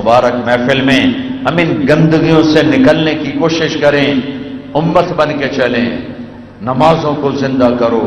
مبارک محفل میں ہم ان گندگیوں سے نکلنے کی کوشش کریں، امت بن کے چلیں، نمازوں کو زندہ کرو۔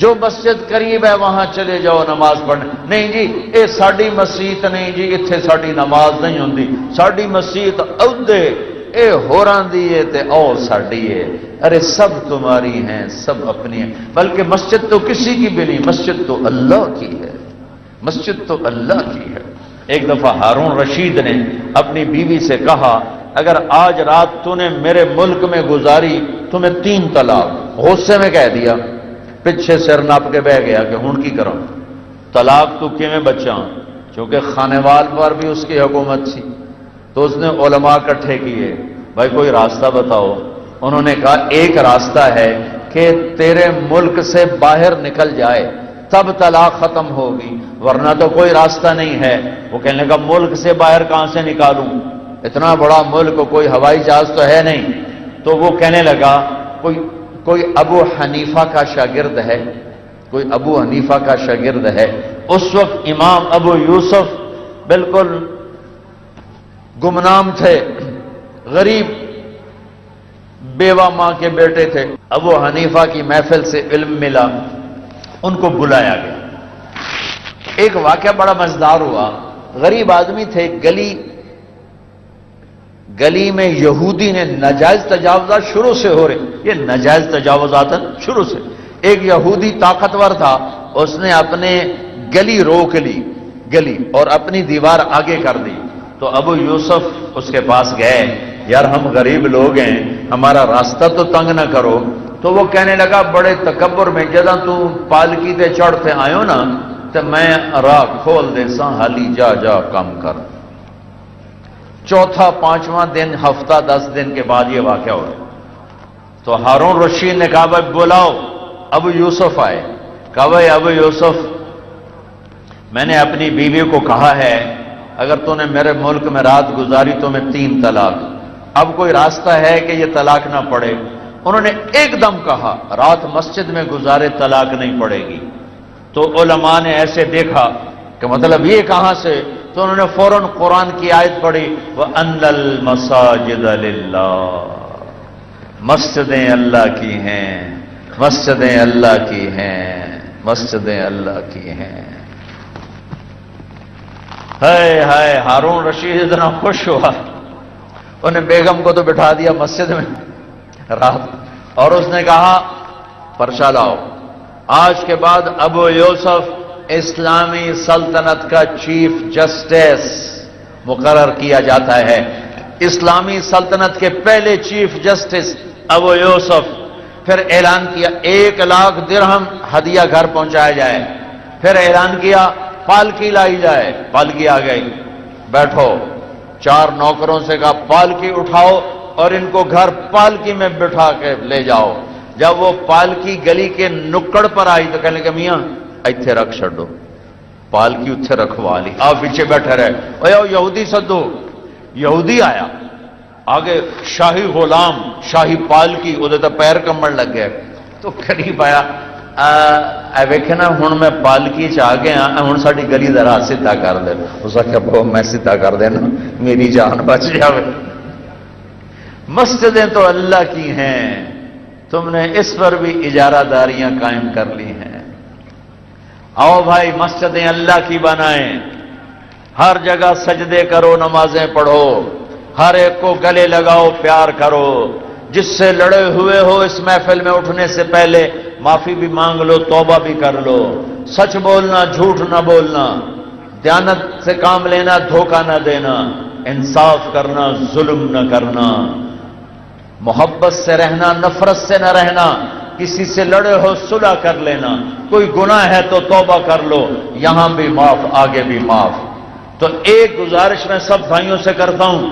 جو مسجد قریب ہے وہاں چلے جاؤ نماز پڑھنے۔ نہیں جی اے ساڈی مسجد نہیں جی، اتھے ساڈی نماز نہیں ہوندی، ساڈی مسجد اودے اے ہوراں دی ہے تے او ساڈی ہے۔ ارے سب تمہاری ہیں، سب اپنی ہیں، بلکہ مسجد تو کسی کی بھی نہیں، مسجد تو اللہ کی ہے، مسجد تو اللہ کی ہے۔ ایک دفعہ ہارون رشید نے اپنی بیوی سے کہا اگر آج رات تو نے میرے ملک میں گزاری تمہیں 3 طلاق۔ غصے میں کہہ دیا، پیچھے سر ناپ کے بہ گیا کہ ہن کی کروں، طلاق تو کیویں بچاں، چونکہ خانے وال پر بھی اس کی حکومت تھی۔ تو اس نے علماء اکٹھے کیے، بھائی کوئی راستہ بتاؤ۔ انہوں نے کہا ایک راستہ ہے کہ تیرے ملک سے باہر نکل جائے تب طلاق ختم ہوگی، ورنہ تو کوئی راستہ نہیں ہے۔ وہ کہنے لگا ملک سے باہر کہاں سے نکالوں، اتنا بڑا ملک، کوئی ہوائی جہاز تو ہے نہیں۔ تو وہ کہنے لگا کوئی ابو حنیفہ کا شاگرد ہے، کوئی ابو حنیفہ کا شاگرد ہے۔ اس وقت امام ابو یوسف بالکل گمنام تھے، غریب بیوہ ماں کے بیٹے تھے۔ ابو حنیفہ کی محفل سے علم ملا، ان کو بلایا گیا۔ ایک واقعہ بڑا مزیدار ہوا، غریب آدمی تھے، گلی میں یہودی نے ناجائز تجاوزات شروع سے ہو رہے، یہ ناجائز تجاوزات شروع سے۔ ایک یہودی طاقتور تھا، اس نے اپنے گلی روک لی، گلی اور اپنی دیوار آگے کر دی۔ تو ابو یوسف اس کے پاس گئے، یار ہم غریب لوگ ہیں، ہمارا راستہ تو تنگ نہ کرو۔ تو وہ کہنے لگا بڑے تکبر میں، جداں تو پالکی تے چڑھتے آئو نا تو میں راہ کھول دے ساں، حالی جا کام کر۔ چوتھا 5واں دن، ہفتہ 10 دن کے بعد یہ واقعہ ہوا۔ تو ہارون رشید نے کہا بھائی بلاؤ۔ ابو یوسف آئے، کہا بھائی ابو یوسف میں نے اپنی بیوی کو کہا ہے اگر تو نے میرے ملک میں رات گزاری تو میں 3 طلاق، اب کوئی راستہ ہے کہ یہ طلاق نہ پڑے؟ انہوں نے ایک دم کہا رات مسجد میں گزارے طلاق نہیں پڑے گی۔ تو علماء نے ایسے دیکھا کہ مطلب یہ کہاں سے؟ تو انہوں نے فوراً قرآن کی آیت پڑھی، وَأَنَّ الْمَسَاجِدَ لِلَّهِ، مسجدیں اللہ کی ہیں، مسجدیں اللہ کی ہیں، مسجدیں اللہ کی ہیں۔ ہائے ہائے، ہارون رشید اتنا خوش ہوا، انہیں بیگم کو تو بٹھا دیا مسجد میں رات، اور اس نے کہا پرچہ لاؤ، آج کے بعد ابو یوسف اسلامی سلطنت کا چیف جسٹس مقرر کیا جاتا ہے۔ اسلامی سلطنت کے پہلے چیف جسٹس ابو یوسف۔ پھر اعلان کیا 1 لاکھ درہم ہدیہ گھر پہنچایا جائے۔ پھر اعلان کیا پالکی لائی جائے، پالکی آ گئی، بیٹھو۔ 4 نوکروں سے کہا پالکی اٹھاؤ اور ان کو گھر پالکی میں بٹھا کے لے جاؤ۔ جب وہ پالکی گلی کے نکڑ پر آئی تو کہنے لگے میاں ایتھے رکھ چھڈو، پالکی اتھے رکھوا لی، آپ پیچھے بیٹھے رہے۔ او یہودی سدو، یہودی آیا، آگے شاہی غلام، شاہی پالکی، وہ تو پیر کمڑ لگ گئے۔ تو قریب آیا، ویکھنا ہن میں پالکی چ آ گیا، ہن ساری گلی دا راہ سیدھا کر دے۔ اس آخیا بہو میں سیدھا کر دینا، میری جان بچ جاوے۔ مسجدیں تو اللہ کی ہیں، تم نے اس پر بھی اجارہ داریاں قائم کر لی ہیں۔ آؤ بھائی مسجدیں اللہ کی بنائیں، ہر جگہ سجدے کرو، نمازیں پڑھو، ہر ایک کو گلے لگاؤ، پیار کرو۔ جس سے لڑے ہوئے ہو اس محفل میں اٹھنے سے پہلے معافی بھی مانگ لو، توبہ بھی کر لو۔ سچ بولنا، جھوٹ نہ بولنا، دیانت سے کام لینا، دھوکہ نہ دینا، انصاف کرنا، ظلم نہ کرنا، محبت سے رہنا، نفرت سے نہ رہنا، کسی سے لڑے ہو صلح کر لینا، کوئی گناہ ہے تو توبہ کر لو، یہاں بھی معاف، آگے بھی معاف۔ تو ایک گزارش میں سب بھائیوں سے کرتا ہوں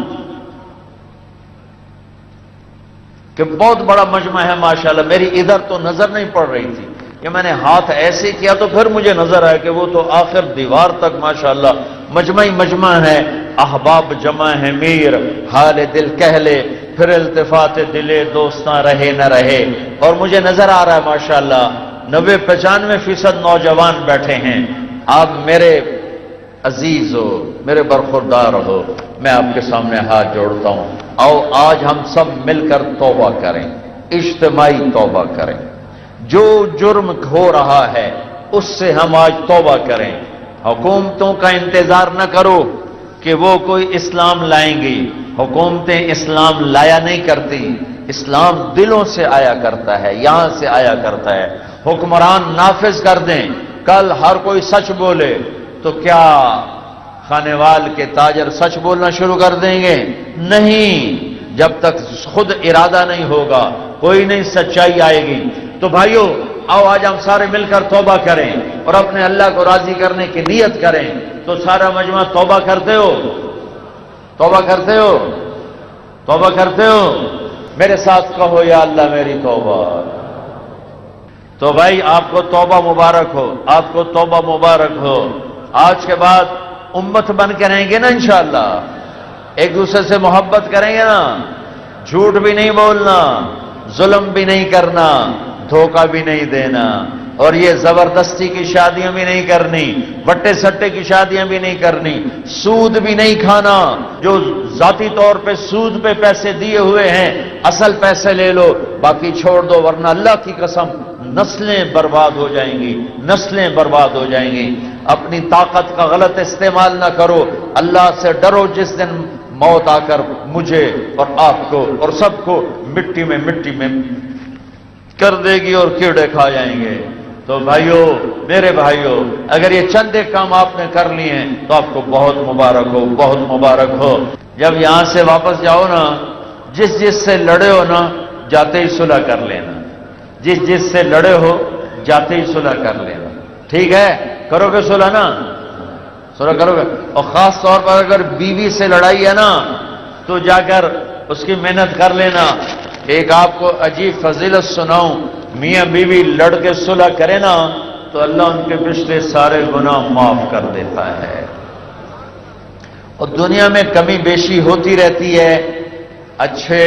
کہ بہت بڑا مجمع ہے ماشاءاللہ، میری ادھر تو نظر نہیں پڑ رہی تھی، کہ میں نے ہاتھ ایسے کیا تو پھر مجھے نظر آیا کہ وہ تو آخر دیوار تک ماشاءاللہ مجمع ہی مجمع ہے۔ احباب جمع ہے میر، حال دل کہہ لے، پھر التفات دلے دوستاں رہے نہ رہے۔ اور مجھے نظر آ رہا ہے ماشاءاللہ 90-95% نوجوان بیٹھے ہیں۔ آپ میرے عزیز ہو، میرے برخوردار ہو، میں آپ کے سامنے ہاتھ جوڑتا ہوں، آؤ آج ہم سب مل کر توبہ کریں، اجتماعی توبہ کریں۔ جو جرم ہو رہا ہے اس سے ہم آج توبہ کریں۔ حکومتوں کا انتظار نہ کرو کہ وہ کوئی اسلام لائیں گی، حکومتیں اسلام لایا نہیں کرتی، اسلام دلوں سے آیا کرتا ہے، یہاں سے آیا کرتا ہے۔ حکمران نافذ کر دیں، کل ہر کوئی سچ بولے تو کیا خانیوال کے تاجر سچ بولنا شروع کر دیں گے؟ نہیں، جب تک خود ارادہ نہیں ہوگا کوئی نہیں سچائی آئے گی۔ تو بھائیو آؤ آج ہم سارے مل کر توبہ کریں اور اپنے اللہ کو راضی کرنے کی نیت کریں۔ تو سارا مجمع توبہ کرتے ہو؟ توبہ کرتے ہو؟ توبہ کرتے ہو؟ میرے ساتھ کہو یا اللہ میری توبہ۔ تو بھائی آپ کو توبہ مبارک ہو، آپ کو توبہ مبارک ہو۔ آج کے بعد امت بن کے رہیں گے نا انشاءاللہ، ایک دوسرے سے محبت کریں گے نا، جھوٹ بھی نہیں بولنا، ظلم بھی نہیں کرنا، دھوکہ بھی نہیں دینا، اور یہ زبردستی کی شادیاں بھی نہیں کرنی، بٹے سٹے کی شادیاں بھی نہیں کرنی، سود بھی نہیں کھانا۔ جو ذاتی طور پہ سود پہ پیسے دیے ہوئے ہیں اصل پیسے لے لو، باقی چھوڑ دو، ورنہ اللہ کی قسم نسلیں برباد ہو جائیں گی، نسلیں برباد ہو جائیں گی۔ اپنی طاقت کا غلط استعمال نہ کرو، اللہ سے ڈرو جس دن موت آ کر مجھے اور آپ کو اور سب کو مٹی میں کر دے گی اور کیڑے کھا جائیں گے۔ تو بھائیو، میرے بھائیو، اگر یہ چند ایک کام آپ نے کر لیے ہیں تو آپ کو بہت مبارک ہو، بہت مبارک ہو۔ جب یہاں سے واپس جاؤ نا، جس سے لڑے ہو نا جاتے ہی صلح کر لینا، جس سے لڑے ہو جاتے ہی صلح کر لینا، ٹھیک ہے؟ کرو گے صلح نا؟ صلح کرو گے؟ اور خاص طور پر اگر بیوی سے لڑائی ہے نا تو جا کر اس کی محنت کر لینا۔ ایک آپ کو عجیب فضیلت سناؤں، میاں بیوی لڑ کے صلح کرے نا تو اللہ ان کے پچھلے سارے گناہ معاف کر دیتا ہے۔ اور دنیا میں کمی بیشی ہوتی رہتی ہے، اچھے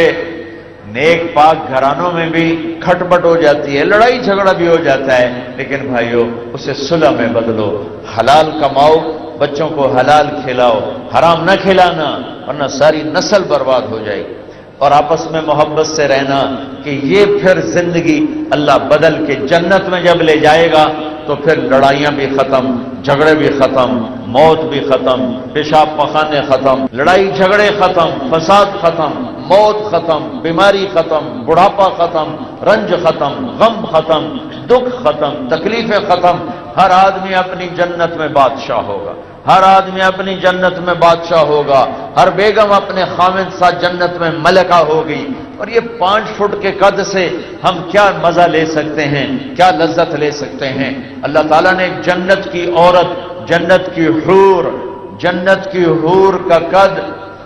نیک پاک گھرانوں میں بھی کھٹپٹ ہو جاتی ہے، لڑائی جھگڑا بھی ہو جاتا ہے، لیکن بھائیو اسے صلح میں بدلو، حلال کماؤ، بچوں کو حلال کھلاؤ، حرام نہ کھلانا ورنہ ساری نسل برباد ہو جائے گی۔ اور آپس میں محبت سے رہنا کہ یہ پھر زندگی اللہ بدل کے جنت میں جب لے جائے گا تو پھر لڑائیاں بھی ختم، جھگڑے بھی ختم، موت بھی ختم، پیشاب پخانے ختم، لڑائی جھگڑے ختم، فساد ختم، موت ختم، بیماری ختم، بڑھاپا ختم، رنج ختم، غم ختم، دکھ ختم، تکلیفیں ختم۔ ہر آدمی اپنی جنت میں بادشاہ ہوگا، ہر آدمی اپنی جنت میں بادشاہ ہوگا، ہر بیگم اپنے خامد ساتھ جنت میں ملکہ ہوگی۔ اور یہ 5 فٹ کے قد سے ہم کیا مزہ لے سکتے ہیں، کیا لذت لے سکتے ہیں؟ اللہ تعالیٰ نے جنت کی عورت، جنت کی حور کا قد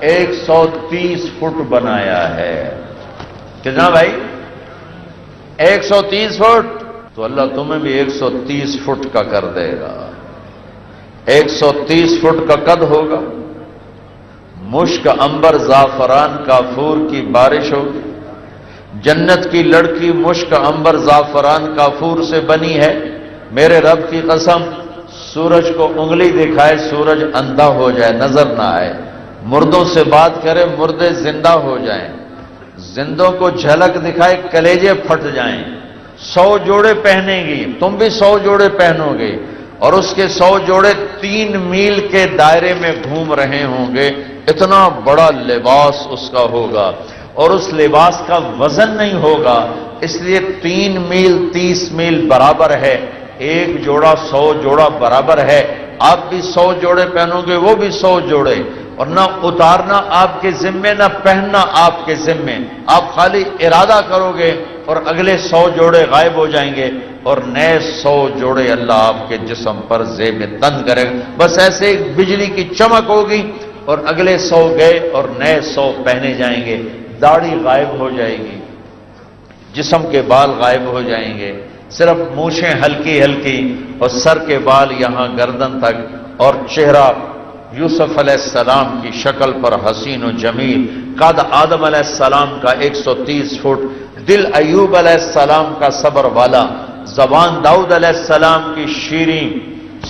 130 فٹ بنایا ہے۔ کتنا بھائی؟ 130 فٹ؟ تو اللہ تمہیں بھی 130 فٹ کا کر دے گا، 130 فٹ کا قد ہوگا، مشک عنبر زعفران کافور کی بارش ہوگی۔ جنت کی لڑکی مشک عنبر زعفران کافور سے بنی ہے۔ میرے رب کی قسم، سورج کو انگلی دکھائے سورج اندھا ہو جائے، نظر نہ آئے، مردوں سے بات کرے مردے زندہ ہو جائیں، زندوں کو جھلک دکھائے کلیجے پھٹ جائیں۔ 100 جوڑے پہنے گی، تم بھی 100 جوڑے پہنو گے، اور اس کے 100 جوڑے 3 میل کے دائرے میں گھوم رہے ہوں گے۔ اتنا بڑا لباس اس کا ہوگا، اور اس لباس کا وزن نہیں ہوگا، اس لیے 3 میل 30 میل برابر ہے، 1 جوڑا 100 جوڑا برابر ہے۔ آپ بھی 100 جوڑے پہنو گے، وہ بھی 100 جوڑے، اور نہ اتارنا آپ کے ذمے نہ پہننا آپ کے ذمے، آپ خالی ارادہ کرو گے اور اگلے 100 جوڑے غائب ہو جائیں گے، اور نئے 100 جوڑے اللہ آپ کے جسم پر زیب تن کرے گا۔ بس ایسے ایک بجلی کی چمک ہوگی اور اگلے 100 گئے اور نئے 100 پہنے جائیں گے۔ داڑھی غائب ہو جائے گی، جسم کے بال غائب ہو جائیں گے، صرف مونچھیں ہلکی ہلکی اور سر کے بال یہاں گردن تک، اور چہرہ یوسف علیہ السلام کی شکل پر حسین و جمیل، قد آدم علیہ السلام کا 130 فٹ، دل ایوب علیہ السلام کا صبر والا، زبان داؤد علیہ السلام کی شیریں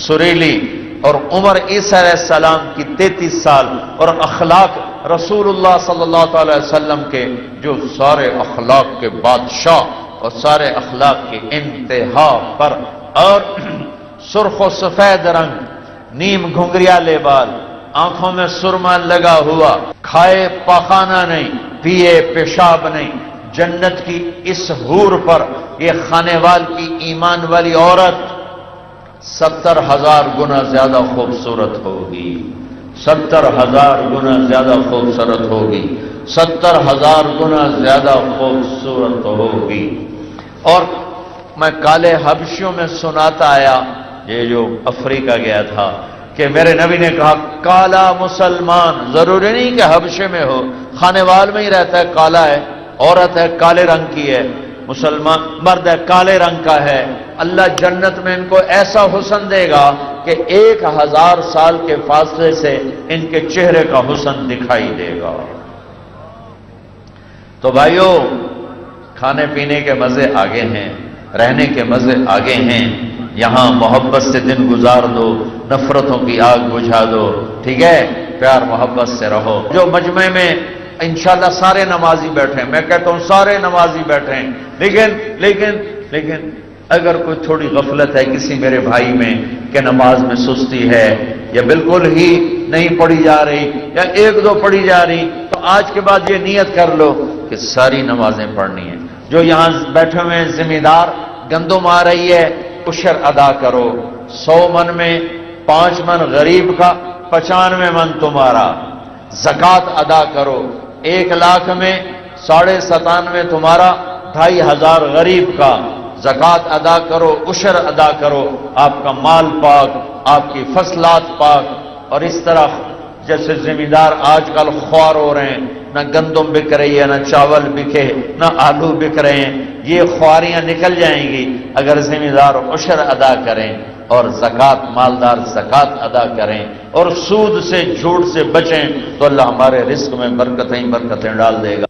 سریلی، اور عمر عیسیٰ علیہ السلام کی 33 سال، اور اخلاق رسول اللہ صلی اللہ تعالی وسلم کے جو سارے اخلاق کے بادشاہ اور سارے اخلاق کی انتہا پر، اور سرخ و سفید رنگ، نیم گھنگریالے بال، آنکھوں میں سرما لگا ہوا، کھائے پاخانہ نہیں، پیے پیشاب نہیں، جنت کی اس حور پر یہ خانے وال کی ایمان والی عورت 70,000 گنا زیادہ خوبصورت ہوگی، 70,000 گنا زیادہ خوبصورت ہوگی، 70,000 گنا زیادہ خوبصورت ہوگی۔ اور میں کالے حبشیوں میں سناتا آیا، یہ جو افریقہ گیا تھا، کہ میرے نبی نے کہا کالا مسلمان، ضروری نہیں کہ حبشے میں ہو، خانے وال میں ہی رہتا ہے، کالا ہے، عورت ہے کالے رنگ کی ہے، مسلمان مرد ہے کالے رنگ کا ہے، اللہ جنت میں ان کو ایسا حسن دے گا کہ 1000 سال کے فاصلے سے ان کے چہرے کا حسن دکھائی دے گا۔ تو بھائیو، کھانے پینے کے مزے آگے ہیں، رہنے کے مزے آگے ہیں، یہاں محبت سے دن گزار دو، نفرتوں کی آگ بجھا دو، ٹھیک ہے، پیار محبت سے رہو۔ جو مجمع میں انشاءاللہ سارے نمازی بیٹھے ہیں، میں کہتا ہوں سارے نمازی بیٹھے ہیں، لیکن اگر کوئی تھوڑی غفلت ہے کسی میرے بھائی میں کہ نماز میں سستی ہے یا بالکل ہی نہیں پڑھی جا رہی یا 1-2 پڑھی جا رہی، تو آج کے بعد یہ نیت کر لو کہ ساری نمازیں پڑھنی ہیں۔ جو یہاں بیٹھے ہوئے ذمہ دار، گندم آ رہی ہے، عشر ادا کرو، 100 من میں 5 من غریب کا، 95 من تمہارا، زکوٰۃ ادا کرو، 1 لاکھ میں 97.5 تمہارا، 2500 غریب کا، زکوٰۃ ادا کرو، عشر ادا کرو، آپ کا مال پاک، آپ کی فصلات پاک۔ اور اس طرح جیسے ذمہ دار آج کل خوار ہو رہے ہیں، نہ گندم بک رہی ہے، نہ چاول بکے، نہ آلو بک رہے ہیں، یہ خواریاں نکل جائیں گی اگر ذمہ دار عشر ادا کریں اور زکوٰۃ مالدار زکوٰۃ ادا کریں اور سود سے جھوٹ سے بچیں، تو اللہ ہمارے رزق میں برکتیں ڈال دے گا۔